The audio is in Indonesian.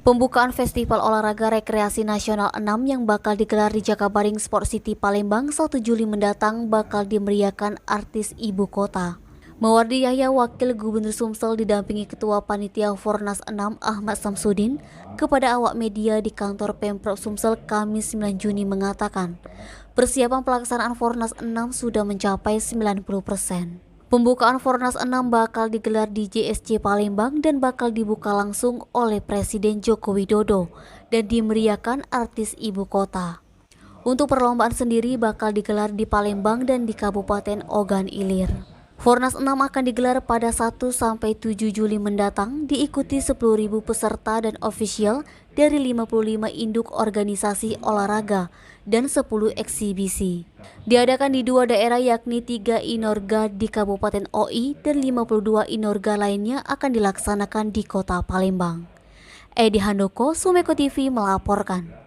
Pembukaan Festival Olahraga Rekreasi Nasional 6 yang bakal digelar di Jakabaring Sport City Palembang 1 Juli mendatang bakal dimeriahkan artis ibu kota. Mawardi Yahya, Wakil Gubernur Sumsel didampingi Ketua Panitia Fornas 6 Ahmad Samsudin kepada awak media di kantor Pemprov Sumsel Kamis 9 Juni mengatakan, persiapan pelaksanaan Fornas 6 sudah mencapai 90%. Pembukaan Fornas 6 bakal digelar di JSC Palembang dan bakal dibuka langsung oleh Presiden Joko Widodo dan dimeriahkan artis ibu kota. Untuk perlombaan sendiri bakal digelar di Palembang dan di Kabupaten Ogan Ilir. Fornas 6 akan digelar pada 1-7 Juli mendatang, diikuti 10.000 peserta dan ofisial dari 55 induk organisasi olahraga dan 10 eksibisi. Diadakan di 2 daerah yakni 3 inorga di Kabupaten OI dan 52 inorga lainnya akan dilaksanakan di Kota Palembang. Edi Handoko, Sumeko TV melaporkan.